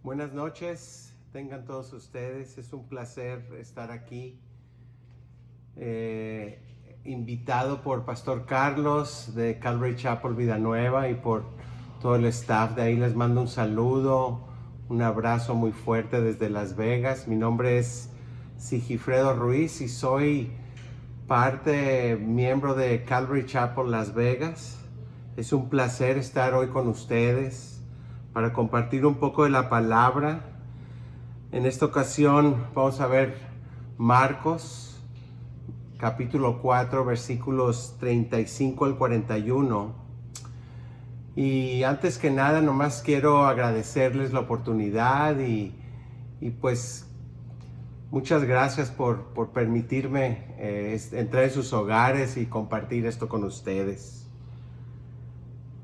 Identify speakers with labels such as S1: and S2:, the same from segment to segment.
S1: Buenas noches, tengan todos ustedes. Es un placer estar aquí, invitado por Pastor Carlos de Calvary Chapel Vidanueva y por todo el staff de ahí. Les mando un saludo, un abrazo muy fuerte desde Las Vegas. Mi nombre es Sigifredo Ruiz y soy miembro de Calvary Chapel Las Vegas. Es un placer estar hoy con ustedes para compartir un poco de la palabra. En esta ocasión vamos a ver Marcos, capítulo 4, versículos 35 al 41. Y antes que nada, nomás quiero agradecerles la oportunidad y pues muchas gracias por permitirme entrar en sus hogares y compartir esto con ustedes.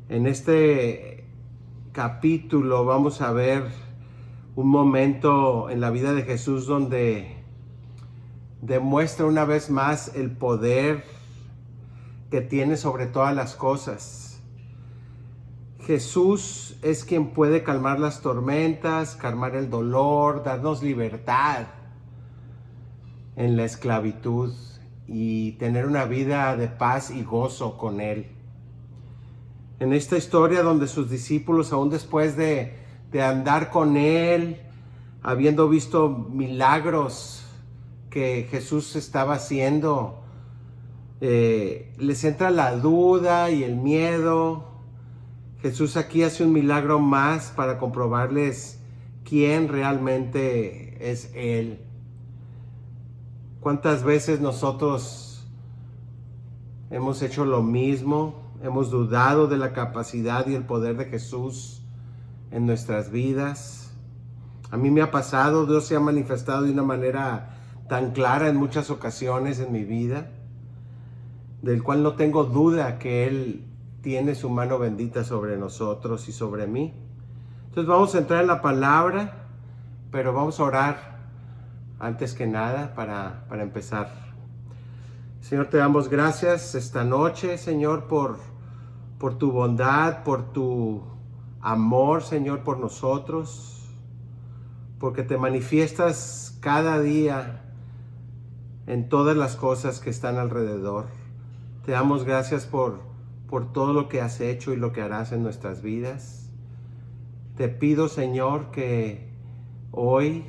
S1: En este capítulo vamos a ver un momento en la vida de Jesús donde demuestra una vez más el poder que tiene sobre todas las cosas. Jesús es quien puede calmar las tormentas, calmar el dolor, darnos libertad en la esclavitud y tener una vida de paz y gozo con Él. En esta historia donde sus discípulos, aún después de andar con Él, habiendo visto milagros que Jesús estaba haciendo, les entra la duda y el miedo. Jesús aquí hace un milagro más para comprobarles quién realmente es Él. ¿Cuántas veces nosotros hemos hecho lo mismo? Hemos dudado de la capacidad y el poder de Jesús en nuestras vidas. A mí me ha pasado, Dios se ha manifestado de una manera tan clara en muchas ocasiones en mi vida, del cual no tengo duda que Él tiene su mano bendita sobre nosotros y sobre mí. Entonces vamos a entrar en la palabra, pero vamos a orar antes que nada para empezar. Señor, te damos gracias esta noche, Señor, por tu bondad, por tu amor, Señor, por nosotros, porque te manifiestas cada día en todas las cosas que están alrededor. Te damos gracias por todo lo que has hecho y lo que harás en nuestras vidas. Te pido, Señor, que hoy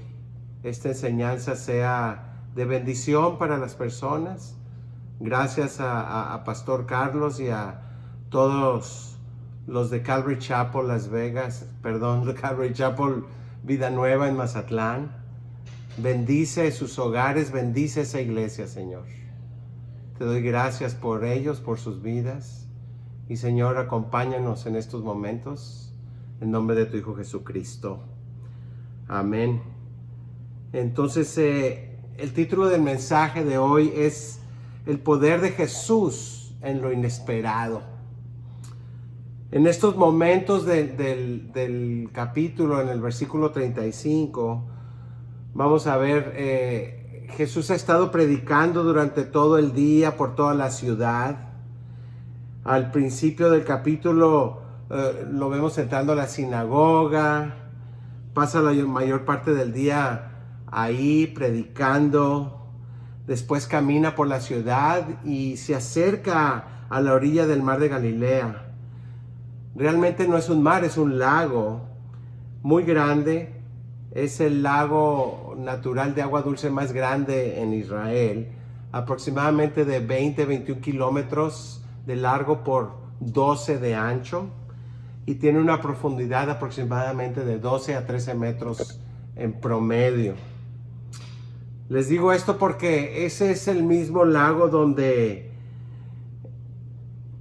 S1: esta enseñanza sea de bendición para las personas. Gracias a Pastor Carlos y a todos los de Calvary Chapel Las Vegas, de Calvary Chapel Vidanueva en Mazatlán. Bendice sus hogares, bendice esa iglesia, Señor. Te doy gracias por ellos, por sus vidas. Y Señor, acompáñanos en estos momentos, en nombre de tu Hijo Jesucristo. Amén. Entonces, el título del mensaje de hoy es El poder de Jesús en lo inesperado. En estos momentos del capítulo, en el versículo 35, vamos a ver, Jesús ha estado predicando durante todo el día por toda la ciudad. Al principio del capítulo lo vemos entrando a la sinagoga, pasa la mayor parte del día ahí predicando. Después camina por la ciudad y se acerca a la orilla del mar de Galilea. Realmente no es un mar, es un lago muy grande. Es el lago natural de agua dulce más grande en Israel, aproximadamente de 21 kilómetros de largo por 12 de ancho, y tiene una profundidad aproximadamente de 12 a 13 metros en promedio. Les digo esto porque ese es el mismo lago donde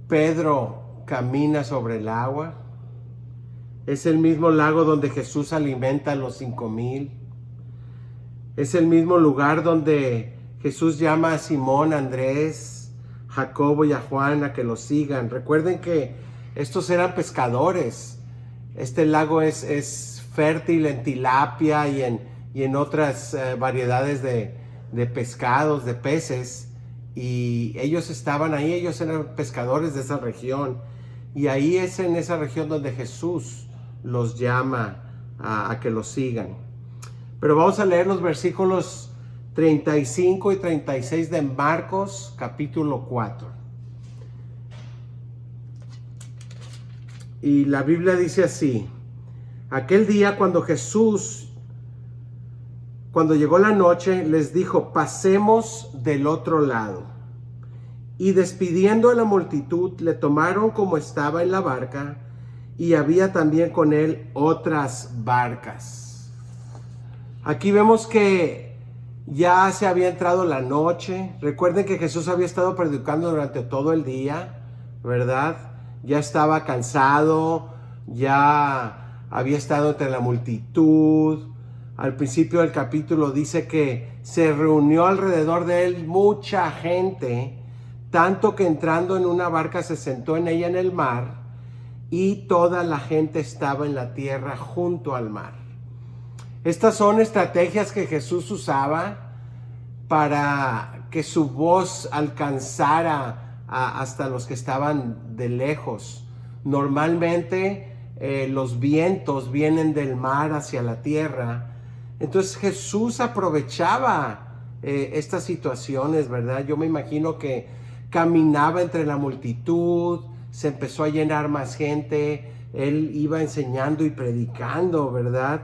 S1: Pedro camina sobre el agua. Es el mismo lago donde Jesús alimenta a los 5,000. Es el mismo lugar donde Jesús llama a Simón, a Andrés, Jacobo y a Juan a que lo sigan. Recuerden que estos eran pescadores. Este lago es fértil en tilapia y en otras variedades de pescados, de peces, y ellos estaban ahí, ellos eran pescadores de esa región, y ahí es en esa región donde Jesús los llama a que lo sigan. Pero vamos a leer los versículos 35 y 36 de Marcos capítulo 4. Y la Biblia dice así: aquel día cuando llegó la noche, les dijo: pasemos del otro lado. Y despidiendo a la multitud, le tomaron como estaba en la barca, y había también con él otras barcas. Aquí vemos que ya se había entrado la noche. Recuerden que Jesús había estado predicando durante todo el día, ¿verdad? Ya estaba cansado, ya había estado entre la multitud. Al principio del capítulo dice que se reunió alrededor de él mucha gente, tanto que entrando en una barca se sentó en ella en el mar, y toda la gente estaba en la tierra junto al mar. Estas son estrategias que Jesús usaba para que su voz alcanzara hasta los que estaban de lejos. Normalmente los vientos vienen del mar hacia la tierra. Entonces Jesús aprovechaba estas situaciones, ¿verdad? Yo me imagino que caminaba entre la multitud, se empezó a llenar más gente, él iba enseñando y predicando, ¿verdad?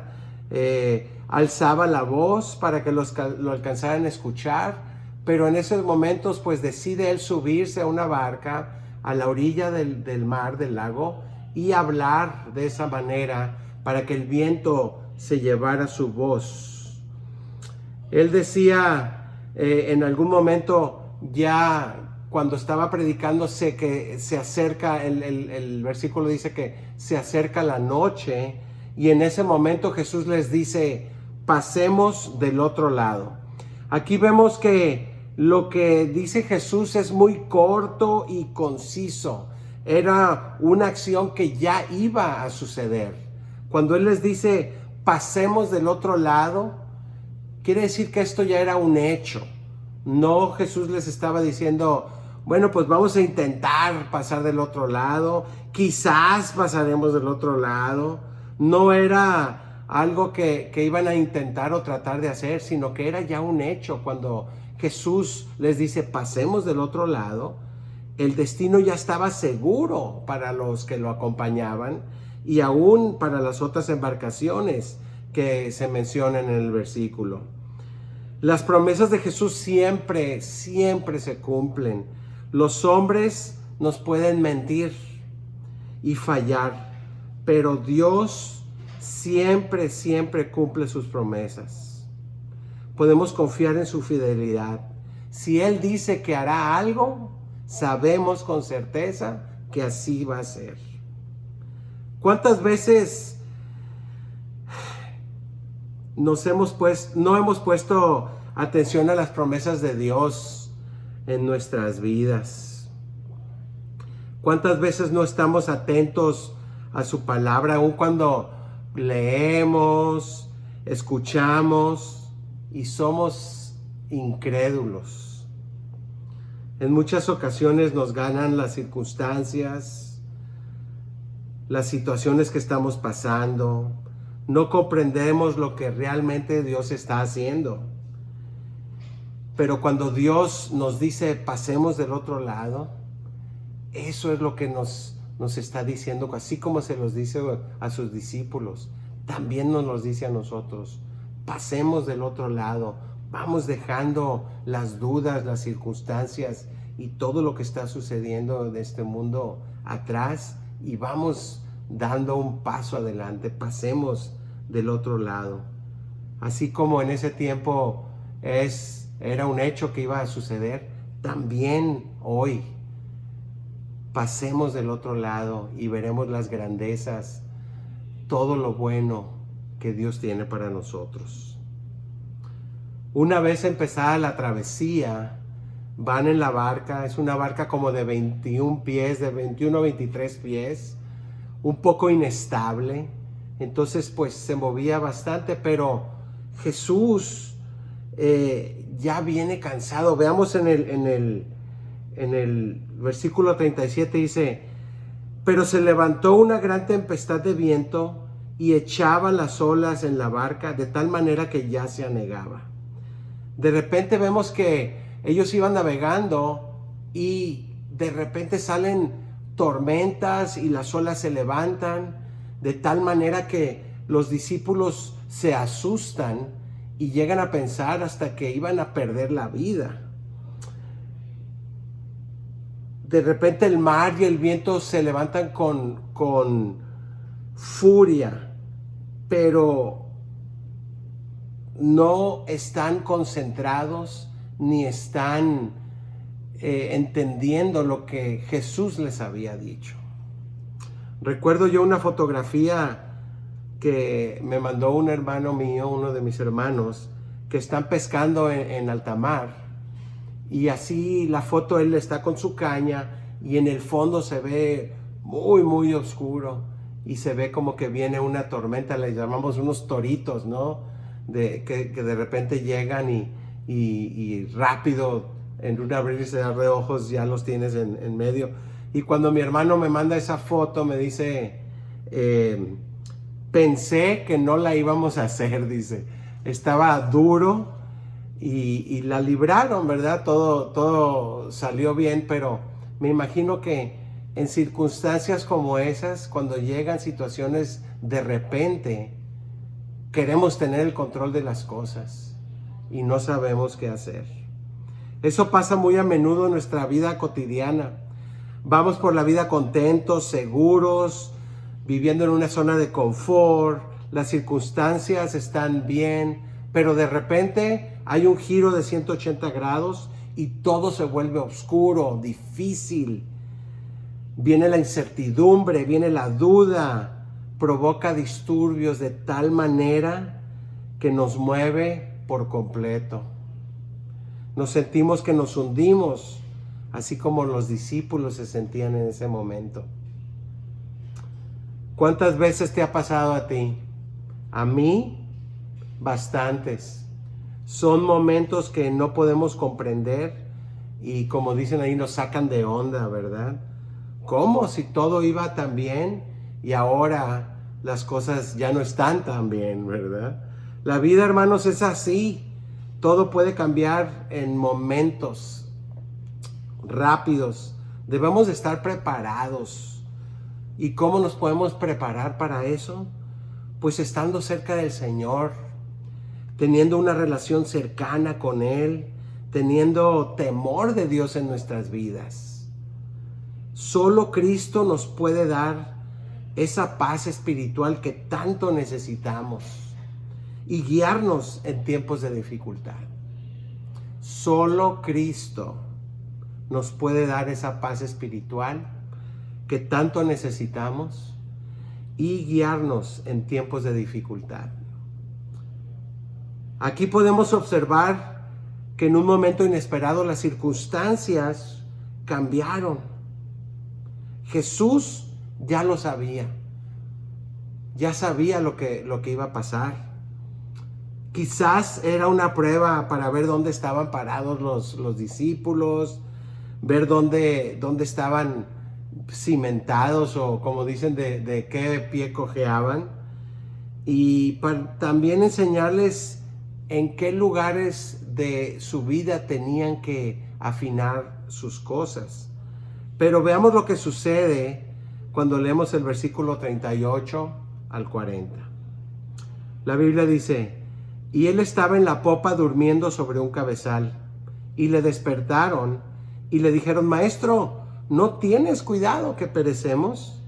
S1: Alzaba la voz para que lo alcanzaran a escuchar, pero en esos momentos pues decide él subirse a una barca a la orilla del mar, del lago, y hablar de esa manera para que el viento se llevara su voz. Él decía en algún momento, ya cuando estaba predicando, que se acerca, el versículo dice que se acerca la noche, y en ese momento Jesús les dice: pasemos del otro lado. Aquí vemos que lo que dice Jesús es muy corto y conciso. Era una acción que ya iba a suceder. Cuando Él les dice: pasemos del otro lado, quiere decir que esto ya era un hecho. No, Jesús les estaba diciendo: bueno, pues vamos a intentar pasar del otro lado, quizás pasaremos del otro lado. No era algo que iban a intentar o tratar de hacer, sino que era ya un hecho. Cuando Jesús les dice: pasemos del otro lado, el destino ya estaba seguro para los que lo acompañaban, y aún para las otras embarcaciones que se mencionan en el versículo. Las promesas de Jesús siempre se cumplen. Los hombres nos pueden mentir y fallar, pero Dios siempre cumple sus promesas. Podemos confiar en su fidelidad. Si Él dice que hará algo, sabemos con certeza que así va a ser. ¿Cuántas veces no hemos puesto atención a las promesas de Dios en nuestras vidas? ¿Cuántas veces no estamos atentos a su palabra, aun cuando leemos, escuchamos y somos incrédulos? En muchas ocasiones nos ganan las circunstancias, las situaciones que estamos pasando. No comprendemos lo que realmente Dios está haciendo. Pero cuando Dios nos dice: pasemos del otro lado, eso es lo que nos está diciendo, así como se los dice a sus discípulos, también nos los dice a nosotros: pasemos del otro lado, vamos dejando las dudas, las circunstancias y todo lo que está sucediendo en este mundo atrás, y vamos dando un paso adelante, pasemos del otro lado. Así como en ese tiempo era un hecho que iba a suceder, también hoy pasemos del otro lado y veremos las grandezas, todo lo bueno que Dios tiene para nosotros. Una vez empezada la travesía, van en la barca. Es una barca como de 21 pies, de 21 a 23 pies, un poco inestable. Entonces pues se movía bastante, pero Jesús ya viene cansado. Veamos en el versículo 37, dice: pero se levantó una gran tempestad de viento y echaba las olas en la barca de tal manera que ya se anegaba. De repente vemos que ellos iban navegando y de repente salen tormentas y las olas se levantan de tal manera que los discípulos se asustan y llegan a pensar hasta que iban a perder la vida. De repente el mar y el viento se levantan con furia, pero no están concentrados ni están entendiendo lo que Jesús les había dicho. Recuerdo yo una fotografía que me mandó un hermano mío, uno de mis hermanos, que están pescando en alta mar. Y así la foto, él está con su caña y en el fondo se ve muy, muy oscuro. Y se ve como que viene una tormenta, le llamamos unos toritos, ¿no? Que de repente llegan y rápido, en un abrirse de ojos, ya los tienes en medio. Y cuando mi hermano me manda esa foto, me dice, pensé que no la íbamos a hacer, dice. Estaba duro y la libraron, ¿verdad? Todo salió bien, pero me imagino que en circunstancias como esas, cuando llegan situaciones de repente, queremos tener el control de las cosas y no sabemos qué hacer. Eso pasa muy a menudo en nuestra vida cotidiana. Vamos por la vida contentos, seguros, viviendo en una zona de confort, las circunstancias están bien, pero de repente hay un giro de 180 grados y todo se vuelve oscuro, difícil. Viene la incertidumbre, viene la duda, provoca disturbios de tal manera que nos mueve por completo. Nos sentimos que nos hundimos, así como los discípulos se sentían en ese momento. ¿Cuántas veces te ha pasado a ti? A mí, bastantes. Son momentos que no podemos comprender y, como dicen ahí, nos sacan de onda, ¿verdad? ¿Cómo? Si todo iba tan bien y ahora las cosas ya no están tan bien, ¿verdad? La vida, hermanos, es así. Todo puede cambiar en momentos rápidos. Debemos de estar preparados. ¿Y cómo nos podemos preparar para eso? Pues estando cerca del Señor, teniendo una relación cercana con Él, teniendo temor de Dios en nuestras vidas. Solo Cristo nos puede dar esa paz espiritual que tanto necesitamos y guiarnos en tiempos de dificultad. Solo Cristo nos puede dar esa paz espiritual que tanto necesitamos y guiarnos en tiempos de dificultad. Aquí podemos observar que en un momento inesperado las circunstancias cambiaron. Jesús ya lo sabía. Ya sabía lo que iba a pasar. Quizás era una prueba para ver dónde estaban parados los discípulos, ver dónde estaban cimentados o, como dicen, de qué pie cojeaban, y para también enseñarles en qué lugares de su vida tenían que afinar sus cosas. Pero veamos lo que sucede cuando leemos el versículo 38 al 40. La Biblia dice: y él estaba en la popa durmiendo sobre un cabezal, y le despertaron y le dijeron: Maestro, ¿no tienes cuidado que perecemos?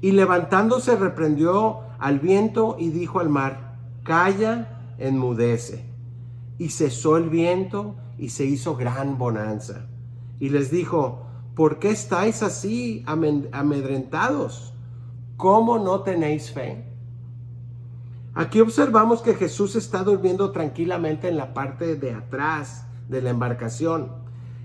S1: Y levantándose reprendió al viento y dijo al mar: Calla, enmudece. Y cesó el viento y se hizo gran bonanza. Y les dijo: ¿por qué estáis así amedrentados? ¿Cómo no tenéis fe? Aquí observamos que Jesús está durmiendo tranquilamente en la parte de atrás de la embarcación.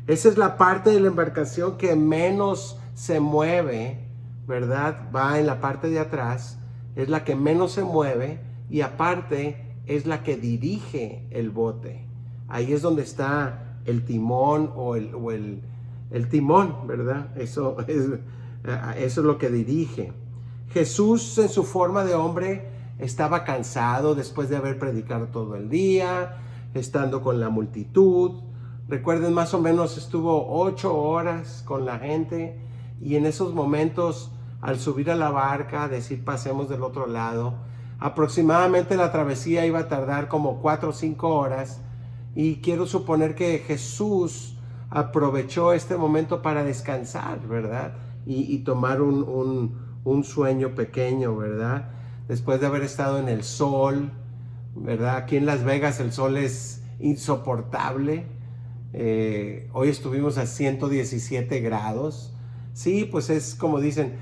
S1: Esa es la parte de la embarcación que menos se mueve, ¿verdad? Va en la parte de atrás, es la que menos se mueve y aparte es la que dirige el bote. Ahí es donde está el timón o el timón, ¿verdad? Eso es lo que dirige. Jesús en su forma de hombre estaba cansado después de haber predicado todo el día, estando con la multitud. Recuerden, más o menos estuvo 8 horas con la gente, y en esos momentos, al subir a la barca, decir pasemos del otro lado, aproximadamente la travesía iba a tardar como 4 o 5 horas, y quiero suponer que Jesús aprovechó este momento para descansar, ¿verdad? Y tomar un sueño pequeño, ¿verdad? Después de haber estado en el sol, ¿verdad? Aquí en Las Vegas el sol es insoportable. Hoy estuvimos a 117 grados. Sí, pues es como dicen,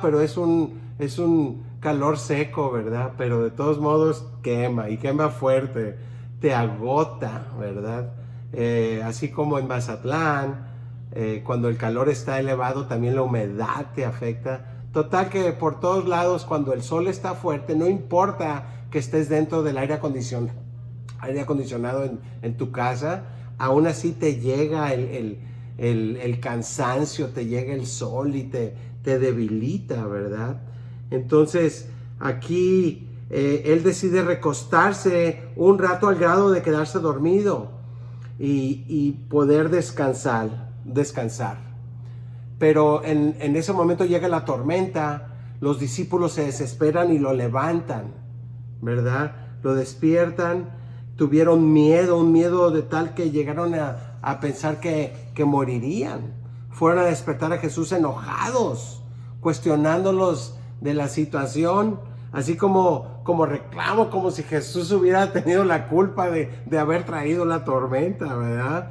S1: pero es un calor seco, ¿verdad? Pero de todos modos quema, y quema fuerte, te agota, ¿verdad? Así como en Mazatlán, cuando el calor está elevado, también la humedad te afecta. Total que por todos lados, cuando el sol está fuerte, no importa que estés dentro del aire acondicionado en tu casa, aún así te llega el cansancio, te llega el sol y te debilita, ¿verdad? Entonces aquí él decide recostarse un rato al grado de quedarse dormido y poder descansar. Pero en ese momento llega la tormenta, los discípulos se desesperan y lo levantan, ¿verdad? Lo despiertan, tuvieron un miedo de tal que llegaron a pensar que morirían. Fueron a despertar a Jesús enojados, cuestionándolos de la situación, así como reclamo, como si Jesús hubiera tenido la culpa de haber traído la tormenta, ¿verdad?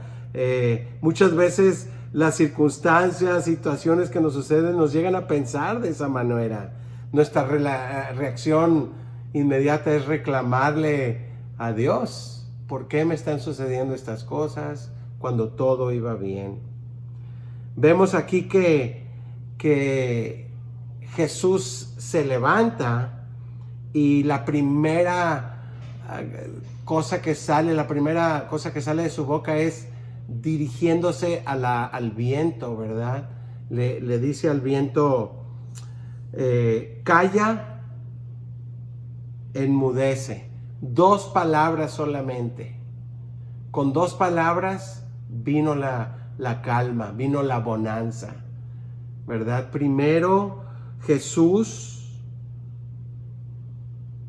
S1: Muchas veces las circunstancias, situaciones que nos suceden nos llegan a pensar de esa manera. Nuestra reacción inmediata es reclamarle a Dios: ¿por qué me están sucediendo estas cosas cuando todo iba bien? Vemos aquí que Jesús se levanta, y la primera cosa que sale de su boca es dirigiéndose al viento, ¿verdad? Le dice al viento, calla, enmudece. 2 palabras solamente. Con 2 palabras vino la calma, vino la bonanza, ¿verdad? Primero Jesús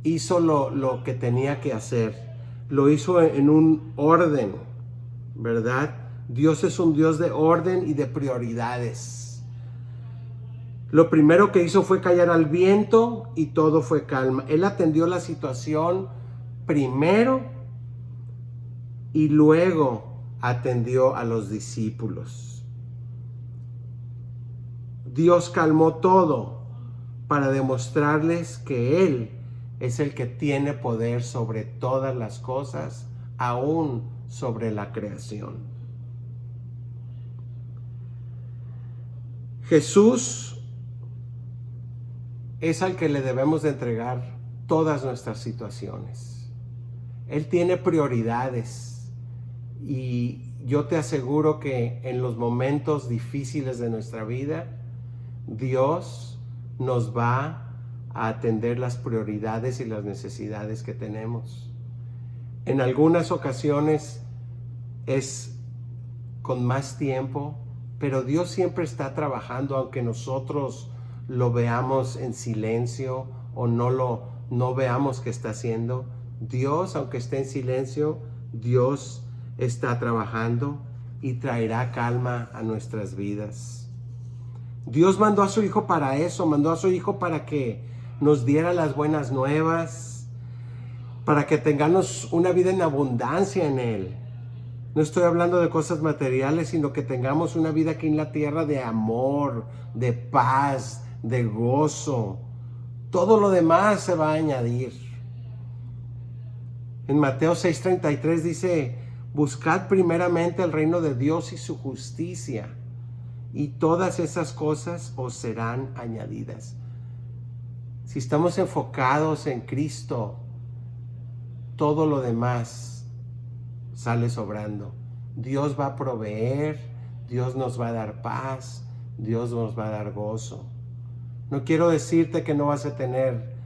S1: hizo lo que tenía que hacer. Lo hizo en un orden, ¿verdad? Dios es un Dios de orden y de prioridades. Lo primero que hizo fue callar al viento, y todo fue calma. Él atendió la situación primero, y luego atendió a los discípulos. Dios calmó todo para demostrarles que Él es el que tiene poder sobre todas las cosas, aún sobre la creación. Jesús es al que le debemos de entregar todas nuestras situaciones. Él tiene prioridades, y yo te aseguro que en los momentos difíciles de nuestra vida, Dios nos va a atender las prioridades y las necesidades que tenemos. En algunas ocasiones es con más tiempo, pero Dios siempre está trabajando, aunque nosotros lo veamos en silencio o no veamos qué está haciendo. Dios, aunque esté en silencio, Dios está trabajando y traerá calma a nuestras vidas. Dios mandó a su Hijo para eso, mandó a su Hijo para que nos diera las buenas nuevas, para que tengamos una vida en abundancia en Él. No estoy hablando de cosas materiales, sino que tengamos una vida aquí en la tierra de amor, de paz, de gozo. Todo lo demás se va a añadir. En Mateo 6:33 dice: buscad primeramente el reino de Dios y su justicia, y todas esas cosas os serán añadidas. Si estamos enfocados en Cristo, todo lo demás sale sobrando. Dios va a proveer, Dios nos va a dar paz, Dios nos va a dar gozo. No quiero decirte que no vas a tener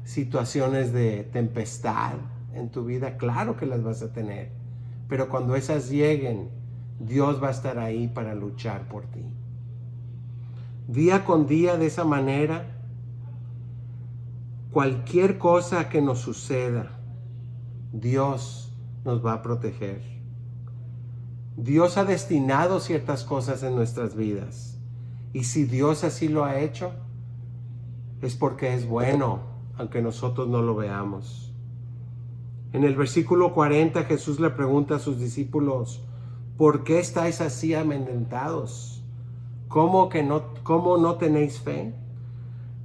S1: situaciones de tempestad en tu vida. Claro que las vas a tener. Pero cuando esas lleguen, Dios va a estar ahí para luchar por ti. Día con día, de esa manera, cualquier cosa que nos suceda, Dios nos va a proteger. Dios ha destinado ciertas cosas en nuestras vidas. Y si Dios así lo ha hecho, es porque es bueno, aunque nosotros no lo veamos. En el versículo 40, Jesús le pregunta a sus discípulos: ¿por qué estáis así amedrentados? ¿Cómo no tenéis fe?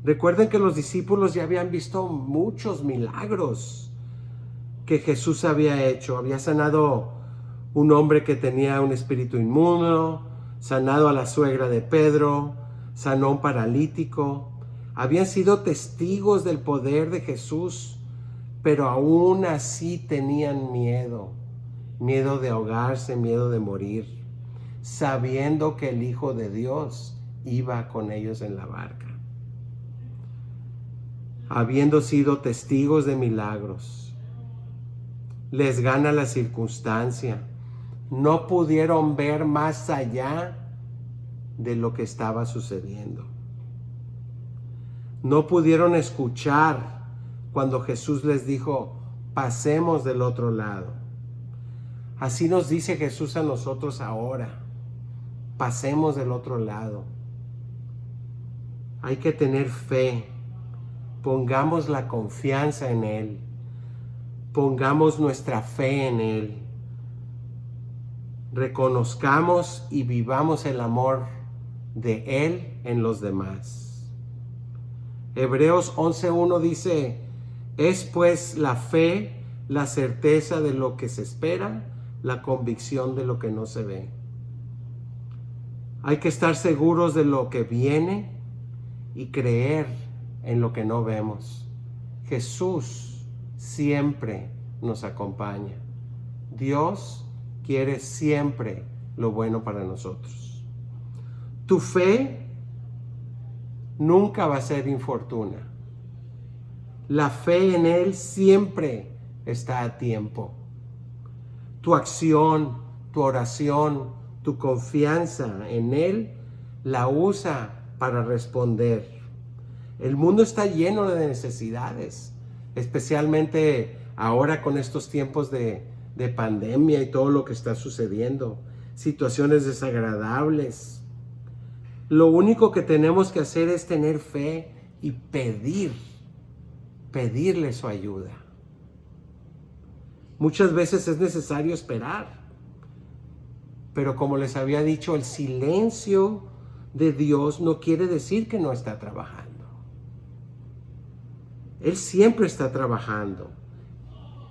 S1: Recuerden que los discípulos ya habían visto muchos milagros que Jesús había hecho. Había sanado un hombre que tenía un espíritu inmundo, sanado a la suegra de Pedro, sanó a un paralítico. Habían sido testigos del poder de Jesús, pero aún así tenían miedo de ahogarse, miedo de morir, sabiendo que el Hijo de Dios iba con ellos en la barca. Habiendo sido testigos de milagros, les gana la circunstancia. No pudieron ver más allá de lo que estaba sucediendo. No pudieron escuchar cuando Jesús les dijo: pasemos del otro lado. Así nos dice Jesús a nosotros ahora: pasemos del otro lado. Hay que tener fe. Pongamos la confianza en Él. Pongamos nuestra fe en Él. Reconozcamos y vivamos el amor de Él en los demás. Hebreos 11:1 dice: es pues la fe la certeza de lo que se espera, la convicción de lo que no se ve. Hay que estar seguros de lo que viene y creer en lo que no vemos. Jesús siempre nos acompaña. Dios quiere siempre lo bueno para nosotros. Tu fe nunca va a ser infortuna. La fe en Él siempre está a tiempo. Tu acción, tu oración, tu confianza en Él la usa para responder. El mundo está lleno de necesidades, especialmente ahora con estos tiempos de pandemia y todo lo que está sucediendo, situaciones desagradables. Lo único que tenemos que hacer es tener fe y pedirle su ayuda. Muchas veces es necesario esperar, pero como les había dicho, el silencio de Dios no quiere decir que no está trabajando. Él siempre está trabajando.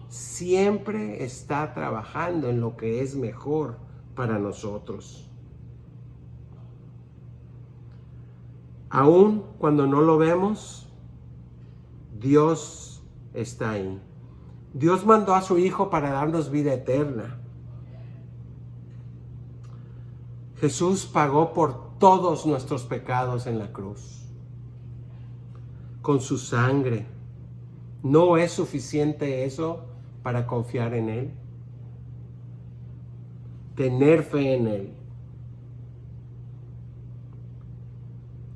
S1: Siempre está trabajando en lo que es mejor para nosotros. Aun cuando no lo vemos, Dios está ahí. Dios mandó a su Hijo para darnos vida eterna. Jesús pagó por todos nuestros pecados en la cruz. Con su sangre. ¿No es suficiente eso para confiar en Él? Tener fe en Él.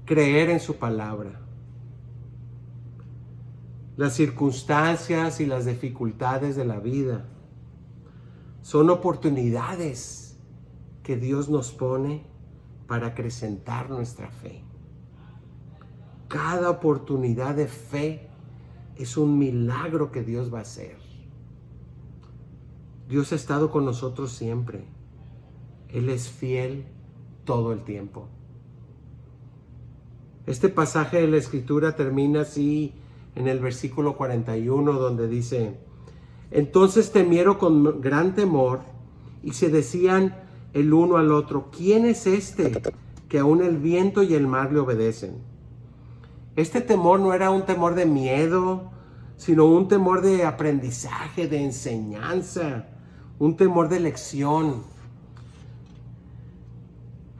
S1: Creer en su palabra. Las circunstancias y las dificultades de la vida son oportunidades que Dios nos pone para acrecentar nuestra fe. Cada oportunidad de fe es un milagro que Dios va a hacer. Dios ha estado con nosotros siempre. Él es fiel todo el tiempo. Este pasaje de la Escritura termina así en el versículo 41, donde dice: entonces temieron con gran temor y se decían el uno al otro: ¿quién es este que aún el viento y el mar le obedecen? Este temor no era un temor de miedo, sino un temor de aprendizaje, de enseñanza, un temor de lección.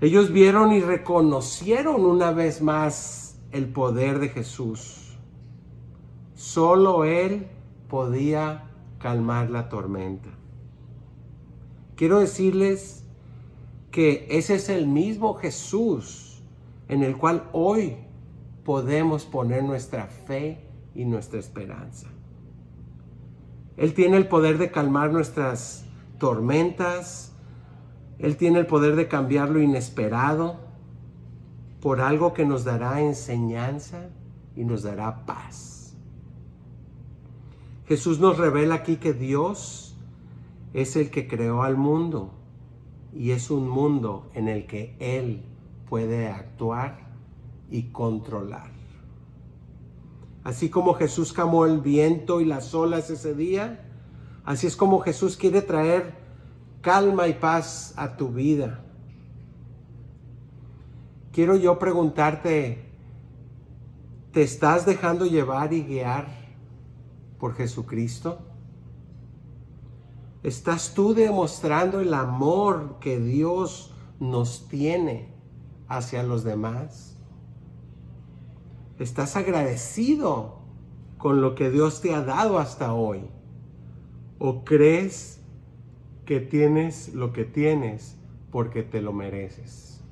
S1: Ellos vieron y reconocieron una vez más el poder de Jesús. Solo Él podía calmar la tormenta. Quiero decirles que ese es el mismo Jesús en el cual hoy podemos poner nuestra fe y nuestra esperanza. Él tiene el poder de calmar nuestras tormentas. Él tiene el poder de cambiar lo inesperado por algo que nos dará enseñanza y nos dará paz. Jesús nos revela aquí que Dios es el que creó al mundo y es un mundo en el que Él puede actuar y controlar. Así como Jesús calmó el viento y las olas ese día, así es como Jesús quiere traer calma y paz a tu vida. Quiero yo preguntarte, ¿te estás dejando llevar y guiar por Jesucristo? ¿Estás tú demostrando el amor que Dios nos tiene hacia los demás? ¿Estás agradecido con lo que Dios te ha dado hasta hoy? ¿O crees que tienes lo que tienes porque te lo mereces?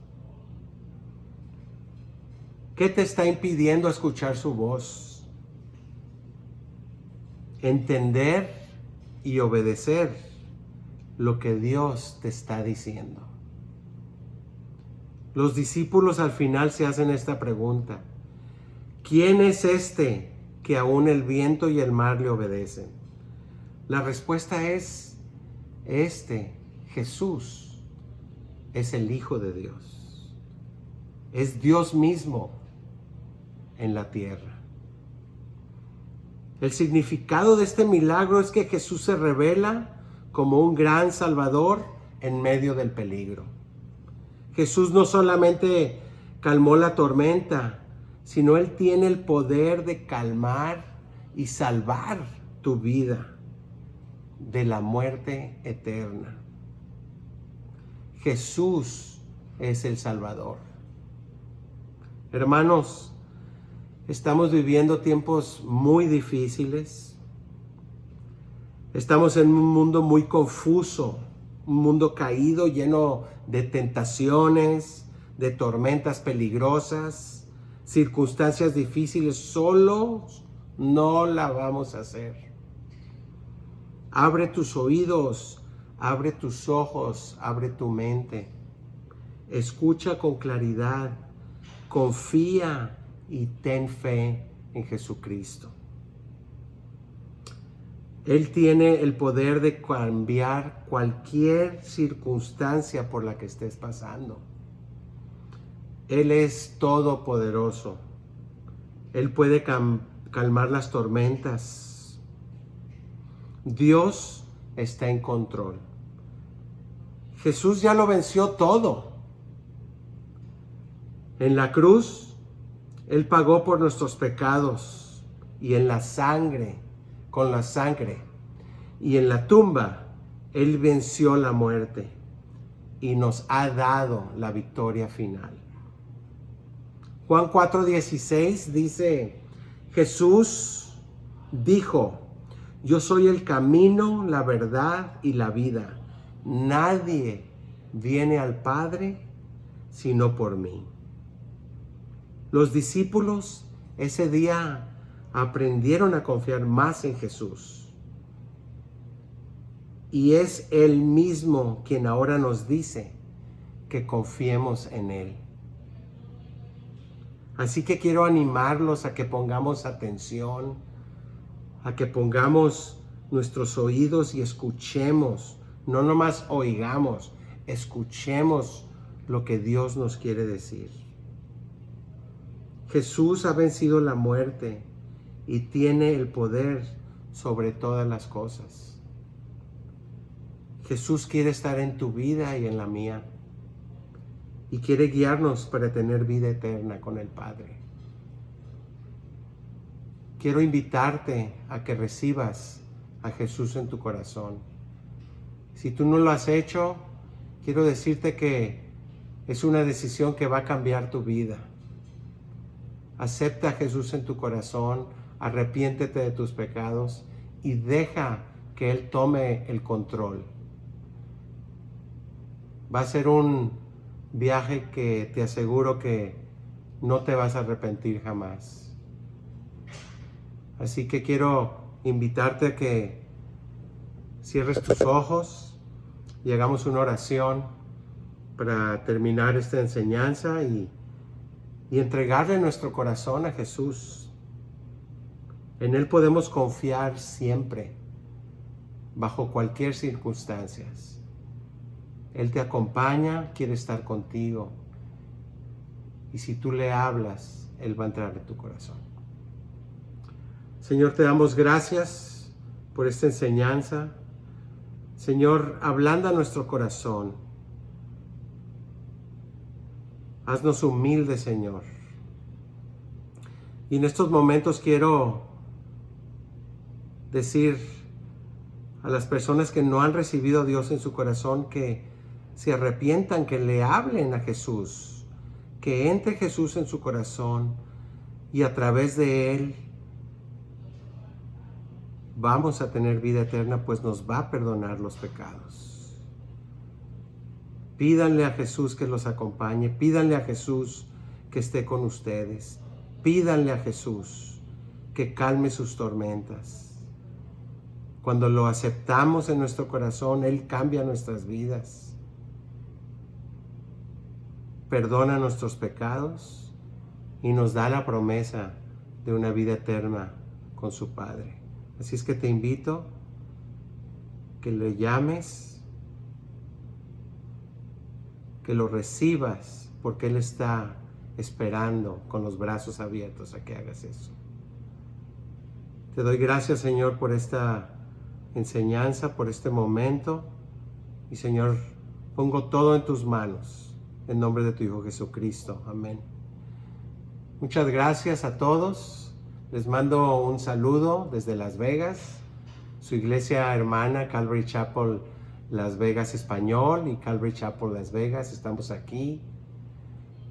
S1: ¿Qué te está impidiendo escuchar su voz? Entender y obedecer lo que Dios te está diciendo. Los discípulos al final se hacen esta pregunta: ¿quién es este que aún el viento y el mar le obedecen? La respuesta es: Jesús, es el Hijo de Dios. Es Dios mismo en la tierra. El significado de este milagro es que Jesús se revela como un gran Salvador en medio del peligro. Jesús no solamente calmó la tormenta, sino Él tiene el poder de calmar y salvar tu vida de la muerte eterna. Jesús es el Salvador. Hermanos, estamos viviendo tiempos muy difíciles. Estamos en un mundo muy confuso, un mundo caído, lleno de tentaciones, de tormentas peligrosas, circunstancias difíciles. Solos no la vamos a hacer. Abre tus oídos, abre tus ojos, abre tu mente. Escucha con claridad, confía y ten fe en Jesucristo. Él tiene el poder de cambiar cualquier circunstancia por la que estés pasando. Él es todopoderoso. Él puede calmar las tormentas. Dios está en control. Jesús ya lo venció todo. En la cruz, Él pagó por nuestros pecados, y en la sangre, con la sangre, y en la tumba, Él venció la muerte y nos ha dado la victoria final. Juan 4:16 dice: Jesús dijo: yo soy el camino, la verdad y la vida. Nadie viene al Padre sino por mí. Los discípulos ese día aprendieron a confiar más en Jesús. Y es Él mismo quien ahora nos dice que confiemos en Él. Así que quiero animarlos a que pongamos atención, a que pongamos nuestros oídos y escuchemos, no nomás oigamos, escuchemos lo que Dios nos quiere decir. Jesús ha vencido la muerte y tiene el poder sobre todas las cosas. Jesús quiere estar en tu vida y en la mía, y quiere guiarnos para tener vida eterna con el Padre. Quiero invitarte a que recibas a Jesús en tu corazón. Si tú no lo has hecho, quiero decirte que es una decisión que va a cambiar tu vida. Acepta a Jesús en tu corazón, arrepiéntete de tus pecados y deja que Él tome el control. Va a ser un viaje que te aseguro que no te vas a arrepentir jamás. Así que quiero invitarte a que cierres tus ojos y hagamos una oración para terminar esta enseñanza y entregarle nuestro corazón a Jesús. En Él podemos confiar siempre, bajo cualquier circunstancia. Él te acompaña, quiere estar contigo. Y si tú le hablas, Él va a entrar en tu corazón. Señor, te damos gracias por esta enseñanza. Señor, ablanda nuestro corazón. Haznos humildes, Señor. Y en estos momentos quiero decir a las personas que no han recibido a Dios en su corazón que se arrepientan, que le hablen a Jesús, que entre Jesús en su corazón y a través de Él vamos a tener vida eterna, pues nos va a perdonar los pecados. Pídanle a Jesús que los acompañe, pídanle a Jesús que esté con ustedes, pídanle a Jesús que calme sus tormentas. Cuando lo aceptamos en nuestro corazón, Él cambia nuestras vidas, perdona nuestros pecados y nos da la promesa de una vida eterna con su Padre. Así es que te invito que le llames, que lo recibas, porque Él está esperando con los brazos abiertos a que hagas eso. Te doy gracias, Señor, por esta enseñanza, por este momento. Y, Señor, pongo todo en tus manos, en nombre de tu Hijo Jesucristo. Amén. Muchas gracias a todos. Les mando un saludo desde Las Vegas, su iglesia hermana Calvary Chapel Las Vegas Español y Calvary Chapel Las Vegas. Estamos aquí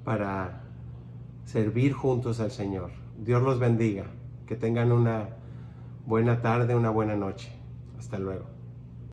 S1: para servir juntos al Señor. Dios los bendiga. Que tengan una buena tarde, una buena noche. Hasta luego.